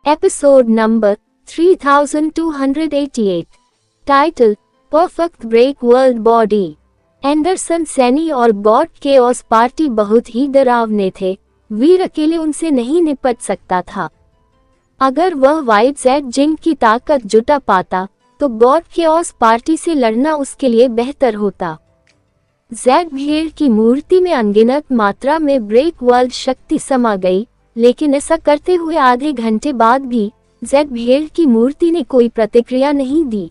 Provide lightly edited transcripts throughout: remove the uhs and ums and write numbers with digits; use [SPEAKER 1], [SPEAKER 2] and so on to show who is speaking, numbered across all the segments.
[SPEAKER 1] Episode number 3288। Title perfect break world body. Anderson Saini और God chaos party बहुत ही डरावने थे। वीर अकेले उनसे नहीं निपट सकता था। अगर वह वाइट जेड जिंग की ताकत जुटा पाता तो गॉड केओस पार्टी से लड़ना उसके लिए बेहतर होता। जेड भीड़ की मूर्ति में अनगिनत मात्रा में ब्रेक वर्ल्ड शक्ति समा गई, लेकिन ऐसा करते हुए आधे घंटे बाद भी जेड भीड़ की मूर्ति ने कोई प्रतिक्रिया नहीं दी।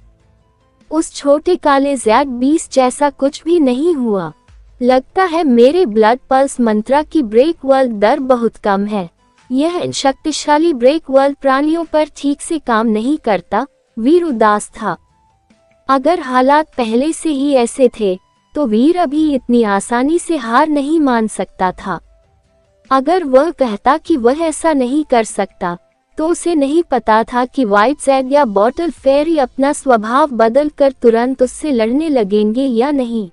[SPEAKER 1] उस छोटे काले जेड बीस्ट जैसा कुछ भी नहीं हुआ। लगता है मेरे ब्लड पल्स मंत्रा की ब्रेक वर्ल्ड दर बहुत कम है। यह शक्तिशाली ब्रेक वर्ल्ड प्राणियों पर ठीक से काम नहीं करता। वीर उदास था। अगर हालात पहले से ही ऐसे थे तो वीर अभी इतनी आसानी से हार नहीं मान सकता था। अगर वह कहता कि वह ऐसा नहीं कर सकता तो उसे नहीं पता था कि व्हाइट जेड या बॉटल फेरी अपना स्वभाव बदलकर तुरंत उससे लड़ने लगेंगे या नहीं।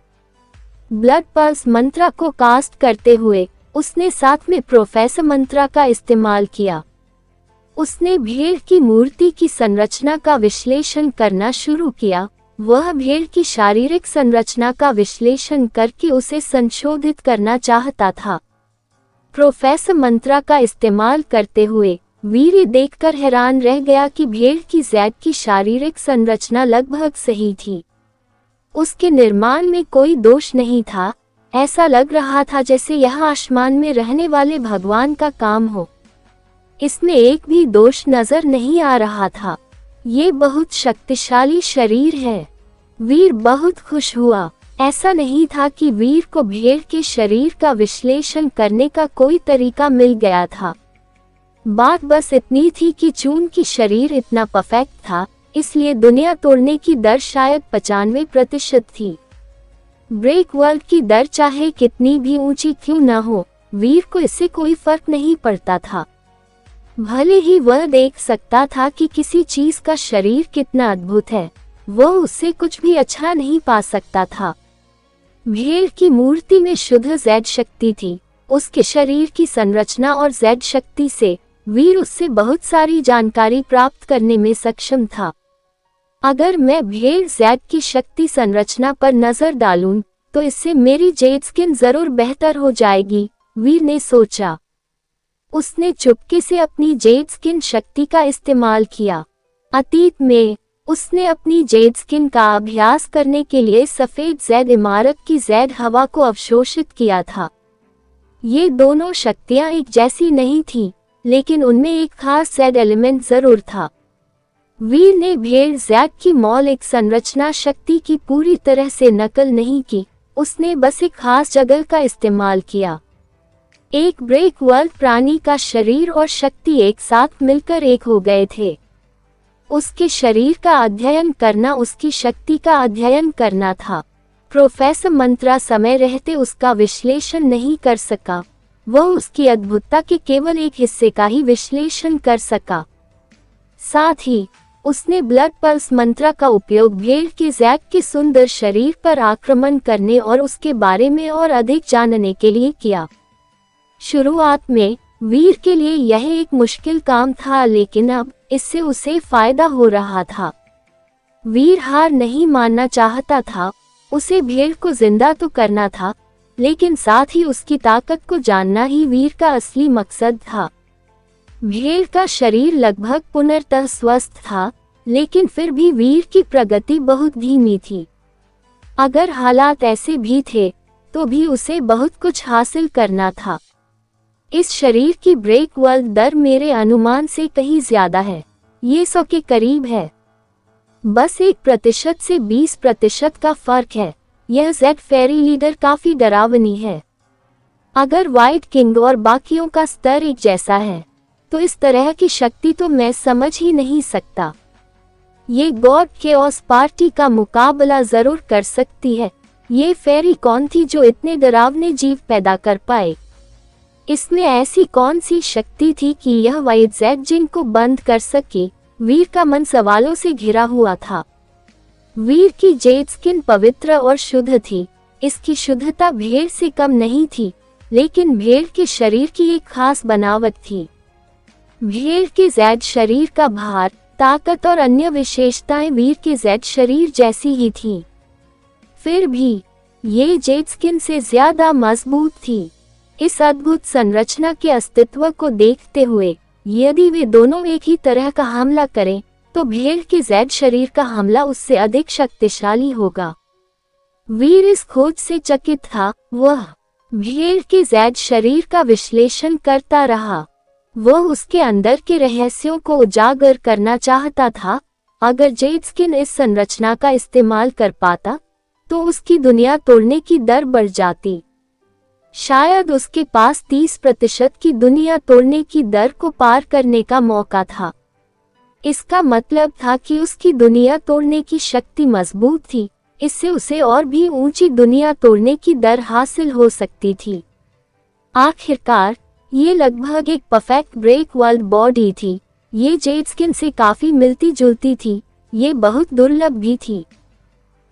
[SPEAKER 1] ब्लड पल्स मंत्रा को कास्ट करते हुए उसने साथ में प्रोफेसर मंत्रा का इस्तेमाल किया। उसने भेड़ की मूर्ति की संरचना का विश्लेषण करना शुरू किया। वह भेड़ की शारीरिक संरचना का विश्लेषण करके उसे संशोधित करना चाहता था। प्रोफेसर मंत्रा का इस्तेमाल करते हुए वीर देखकर हैरान रह गया कि भेड़ की जेड की शारीरिक संरचना लगभग सही थी। उसके निर्माण में कोई दोष नहीं था। ऐसा लग रहा था जैसे यह आसमान में रहने वाले भगवान का काम हो। इसमें एक भी दोष नजर नहीं आ रहा था। ये बहुत शक्तिशाली शरीर है। वीर बहुत खुश हुआ। ऐसा नहीं था कि वीर को भेड़ के शरीर का विश्लेषण करने का कोई तरीका मिल गया था। बात बस इतनी थी कि चूंकि शरीर इतना परफेक्ट था, इसलिए दुनिया तोड़ने की दर शायद 95% थी। ब्रेक वर्ल्ड की दर चाहे कितनी भी ऊंची क्यों न हो, वीर को इससे कोई फर्क नहीं पड़ता था। भले ही वह देख सकता था कि किसी चीज का शरीर कितना अद्भुत है, वह उससे कुछ भी अच्छा नहीं पा सकता था। भेड़ की मूर्ति में शुद्ध जेड शक्ति थी। उसके शरीर की संरचना और जेड शक्ति से वीर उससे बहुत सारी जानकारी प्राप्त करने में सक्षम था। अगर मैं भेड़ जेड की शक्ति संरचना पर नजर डालूं तो इससे मेरी जेड स्किन जरूर बेहतर हो जाएगी, वीर ने सोचा। उसने चुपके से अपनी जेड स्किन शक्ति का इस्तेमाल किया। अतीत में उसने अपनी जेड स्किन का अभ्यास करने के लिए सफेद जेड इमारत की जेड हवा को अवशोषित किया था। ये दोनों शक्तियां एक जैसी नहीं थीं, लेकिन उनमें एक खास जेड एलिमेंट जरूर था। वीर ने भेड़ जेड की मौलिक संरचना शक्ति की पूरी तरह से नकल नहीं की। उसने बस एक खास जगह का इस्तेमाल किया। एक ब्रेक वर्ल्ड प्राणी का शरीर और शक्ति एक साथ मिलकर एक हो गए थे। उसके शरीर का अध्ययन करना उसकी शक्ति का अध्ययन करना था। प्रोफेसर मंत्रा समय रहते उसका विश्लेषण नहीं कर सका। वह उसकी अद्भुतता के केवल एक हिस्से का ही विश्लेषण कर सका। साथ ही उसने ब्लड पल्स मंत्रा का उपयोग भेड़ के जेड के सुंदर शरीर पर आक्रमण करने और उसके बारे में और अधिक जानने के लिए किया। शुरुआत में वीर के लिए यह एक मुश्किल काम था, लेकिन अब इससे उसे फायदा हो रहा था। वीर हार नहीं मानना चाहता था। उसे भेड़ को जिंदा तो करना था, लेकिन साथ ही उसकी ताकत को जानना ही वीर का असली मकसद था। भेड़ का शरीर लगभग पूर्णतः स्वस्थ था, लेकिन फिर भी वीर की प्रगति बहुत धीमी थी। अगर हालात ऐसे भी थे तो भी उसे बहुत कुछ हासिल करना था। इस शरीर की ब्रेक वर्ल्ड दर मेरे अनुमान से कहीं ज्यादा है। ये 100 के करीब है। बस 1% से 20% का फर्क है। यह जेड फेरी लीडर काफी डरावनी है। अगर व्हाइट किंग और बाकियों का स्तर एक जैसा है तो इस तरह की शक्ति तो मैं समझ ही नहीं सकता। ये गॉड केओस पार्टी का मुकाबला जरूर कर सकती है। ये फेरी कौन थी जो इतने डरावने जीव पैदा कर पाए? इसमें ऐसी कौन सी शक्ति थी कि यह व्हाइट जेड जिंग को बंद कर सके? वीर का मन सवालों से घिरा हुआ था। वीर की जेड स्किन पवित्र और शुद्ध थी। इसकी शुद्धता भेड़ से कम नहीं थी, लेकिन भेड़ के शरीर की एक खास बनावट थी। भेड़ के जेड शरीर का भार, ताकत और अन्य विशेषताएं वीर के जेड शरीर जैसी ही थीं। फिर भी ये जेड स्किन से ज्यादा मजबूत थी। इस अद्भुत संरचना के अस्तित्व को देखते हुए यदि वे दोनों एक ही तरह का हमला करें तो भेड़ के जेड शरीर का हमला उससे अधिक शक्तिशाली होगा। वीर इस खोज से चकित था। वह भेड़ के जेड शरीर का विश्लेषण करता रहा। वह उसके अंदर के रहस्यों को उजागर करना चाहता था। अगर जेड स्किन इस संरचना का इस्तेमाल कर पाता तो उसकी दुनिया तोड़ने की दर बढ़ जाती। शायद उसके पास 30% की दुनिया तोड़ने की दर को पार करने का मौका था। इसका मतलब था कि उसकी दुनिया तोड़ने की शक्ति मजबूत थी। इससे उसे और भी ऊंची दुनिया तोड़ने की दर हासिल हो सकती थी। आखिरकार ये लगभग एक परफेक्ट ब्रेक वर्ल्ड बॉडी थी। ये जेड स्किन से काफी मिलती जुलती थी। ये बहुत दुर्लभ भी थी।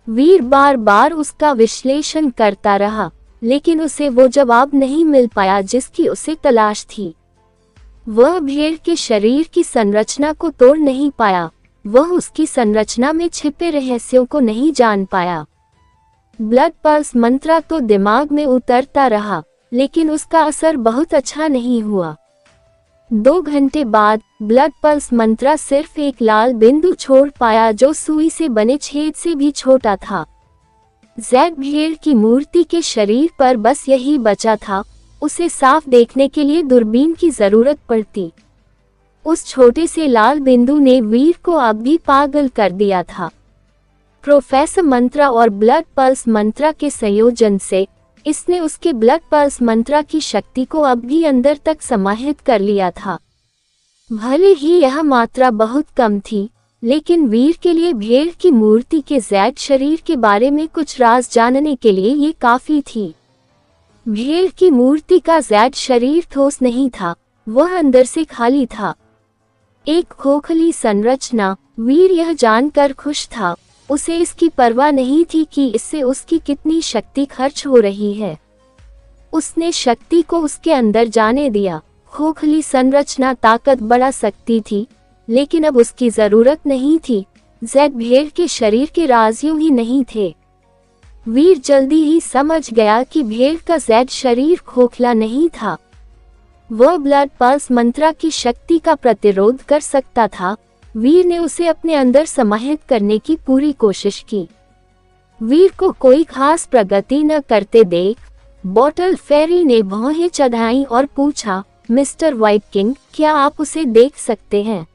[SPEAKER 1] वीर बार बार उसका विश्लेषण करता रहा, लेकिन उसे वो जवाब नहीं मिल पाया जिसकी उसे तलाश थी। वह भेड़ के शरीर की संरचना को तोड़ नहीं पाया। वह उसकी संरचना में छिपे रहस्यों को नहीं जान पाया। ब्लड पल्स मंत्रा तो दिमाग में उतरता रहा, लेकिन उसका असर बहुत अच्छा नहीं हुआ। 2 घंटे बाद ब्लड पल्स मंत्रा सिर्फ एक लाल बिंदु छोड़ पाया जो सुई से बने छेद से भी छोटा था। जेड भेड़ की मूर्ति के शरीर पर बस यही बचा था। उसे साफ देखने के लिए दूरबीन की जरूरत पड़ती। उस छोटे से लाल बिंदु ने वीर को अब भी पागल कर दिया था। प्रोफेसर मंत्रा और ब्लड पल्स मंत्रा के संयोजन से इसने उसके ब्लड पल्स मंत्रा की शक्ति को अब भी अंदर तक समाहित कर लिया था। भले ही यह मात्रा बहुत कम थी, लेकिन वीर के लिए भेड़ की मूर्ति के जेड शरीर के बारे में कुछ राज जानने के लिए ये काफी थी। भेड़ की मूर्ति का जेड शरीर ठोस नहीं था, वह अंदर से खाली था। एक खोखली संरचना। वीर यह जानकर खुश था। उसे इसकी परवाह नहीं थी कि इससे उसकी कितनी शक्ति खर्च हो रही है। उसने शक्ति को उसके अंदर जाने दिया। खोखली संरचना ताकत बढ़ा सकती थी, लेकिन अब उसकी जरूरत नहीं थी। जेड भेड़ के शरीर के राज यूं ही नहीं थे। वीर जल्दी ही समझ गया कि भेड़ का जेड शरीर खोखला नहीं था। वह ब्लड पल्स मंत्रा की शक्ति का प्रतिरोध कर सकता था। वीर ने उसे अपने अंदर समाहित करने की पूरी कोशिश की। वीर को कोई खास प्रगति न करते देख बॉटल फेरी ने भौहें चढ़ाई और पूछा, मिस्टर व्हाइट किंग, क्या आप उसे देख सकते हैं?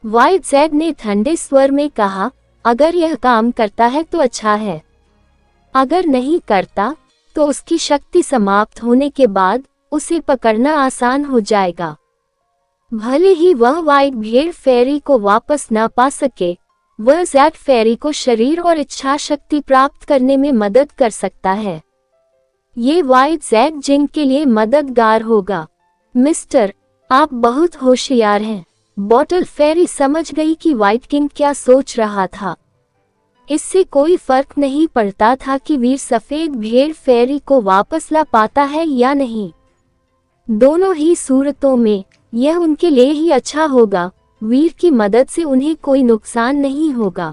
[SPEAKER 1] व्हाइट जेड ने ठंडे स्वर में कहा, अगर यह काम करता है तो अच्छा है। अगर नहीं करता तो उसकी शक्ति समाप्त होने के बाद उसे पकड़ना आसान हो जाएगा। भले ही वह व्हाइट भेड़ फेरी को वापस न पा सके, वह जेड फेरी को शरीर और इच्छा शक्ति प्राप्त करने में मदद कर सकता है। ये व्हाइट जेड जिंग के लिए मददगार होगा। मिस्टर, आप बहुत होशियार हैं। बॉटल फेरी समझ गई कि व्हाइट किंग क्या सोच रहा था। इससे कोई फर्क नहीं पड़ता था कि वीर सफेद भेड़ फेरी को वापस ला पाता है या नहीं। दोनों ही सूरतों में यह उनके लिए ही अच्छा होगा। वीर की मदद से उन्हें कोई नुकसान नहीं होगा।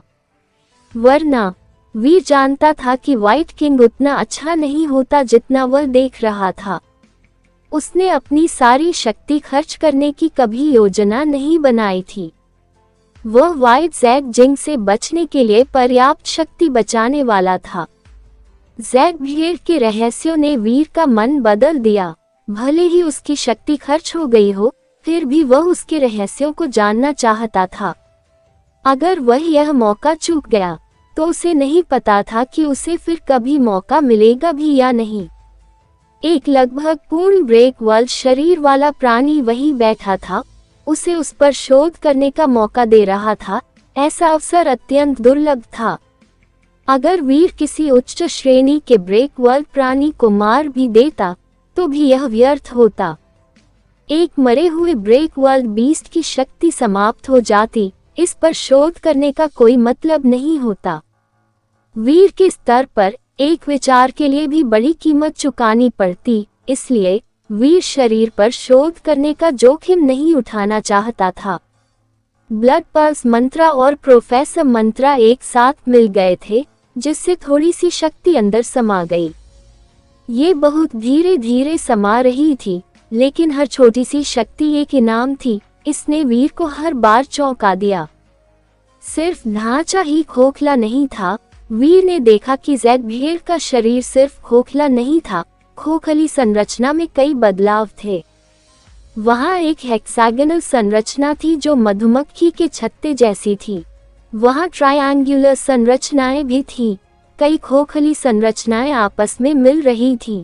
[SPEAKER 1] वरना वीर जानता था कि व्हाइट किंग उतना अच्छा नहीं होता जितना वह देख रहा था। उसने अपनी सारी शक्ति खर्च करने की कभी योजना नहीं बनाई थी। वह व्हाइट जेड जिंग से बचने के लिए पर्याप्त शक्ति बचाने वाला था। जेड भेड़ के रहस्यों ने वीर का मन बदल दिया। भले ही उसकी शक्ति खर्च हो गई हो, फिर भी वह उसके रहस्यों को जानना चाहता था। अगर वह यह मौका चूक गया तो उसे नहीं पता था कि उसे फिर कभी मौका मिलेगा भी या नहीं। एक लगभग पूर्ण ब्रेक वर्ल्ड शरीर वाला प्राणी वहीं बैठा था, उसे उस पर शोध करने का मौका दे रहा था। ऐसा अवसर अत्यंत दुर्लभ था। अगर वीर किसी उच्च श्रेणी के ब्रेक वर्ल्ड प्राणी को मार भी देता तो भी यह व्यर्थ होता। एक मरे हुए ब्रेक वर्ल्ड बीस्ट की शक्ति समाप्त हो जाती। इस पर शोध करने का कोई मतलब नहीं होता। वीर के स्तर पर एक विचार के लिए भी बड़ी कीमत चुकानी पड़ती। इसलिए वीर शरीर पर शोध करने का जोखिम नहीं उठाना चाहता था। ब्लड पल्स मंत्रा और प्रोफेसर मंत्रा एक साथ मिल गए थे, जिससे थोड़ी सी शक्ति अंदर समा गई। ये बहुत धीरे धीरे समा रही थी, लेकिन हर छोटी सी शक्ति एक इनाम थी। इसने वीर को हर बार चौंका दिया। सिर्फ ढांचा ही खोखला नहीं था, वीर ने देखा कि जैद भेड़ का शरीर सिर्फ खोखला नहीं था, खोखली संरचना में कई बदलाव थे। वहाँ एक हेक्सागोनल संरचना थी जो मधुमक्खी के छत्ते जैसी थी। वहाँ ट्रायंगुलर संरचनाएं भी थीं। कई खोखली संरचनाएं आपस में मिल रही थीं।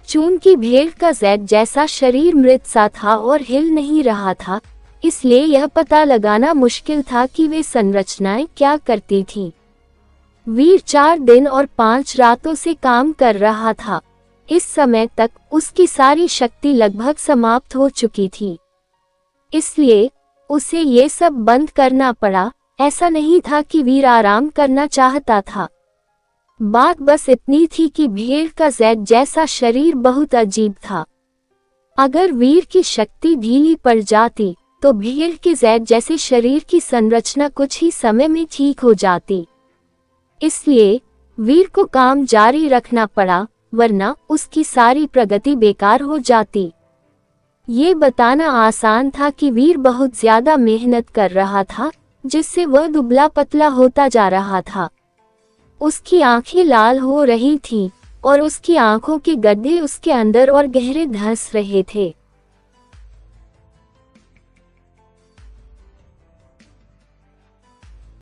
[SPEAKER 1] चूंकि भेड़ का जैद जैसा शरीर मृत सा था और हिल नहीं रहा था, इसलिए यह पता लगाना मुश्किल था कि वे संरचनाएं क्या करती थीं। वीर 4 दिन और 5 रातों से काम कर रहा था। इस समय तक उसकी सारी शक्ति लगभग समाप्त हो चुकी थी, इसलिए उसे ये सब बंद करना पड़ा। ऐसा नहीं था कि वीर आराम करना चाहता था। बात बस इतनी थी कि भेड़ का जैद जैसा शरीर बहुत अजीब था। अगर वीर की शक्ति ढीली पड़ जाती, तो भेड़ के जैद जैसे शरीर की संरचना कुछ ही समय में ठीक हो जाती। इसलिए वीर को काम जारी रखना पड़ा, वरना उसकी सारी प्रगति बेकार हो जाती। ये बताना आसान था कि वीर बहुत ज्यादा मेहनत कर रहा था, जिससे वह दुबला पतला होता जा रहा था। उसकी आंखें लाल हो रही थीं और उसकी आंखों के गड्ढे उसके अंदर और गहरे धंस रहे थे।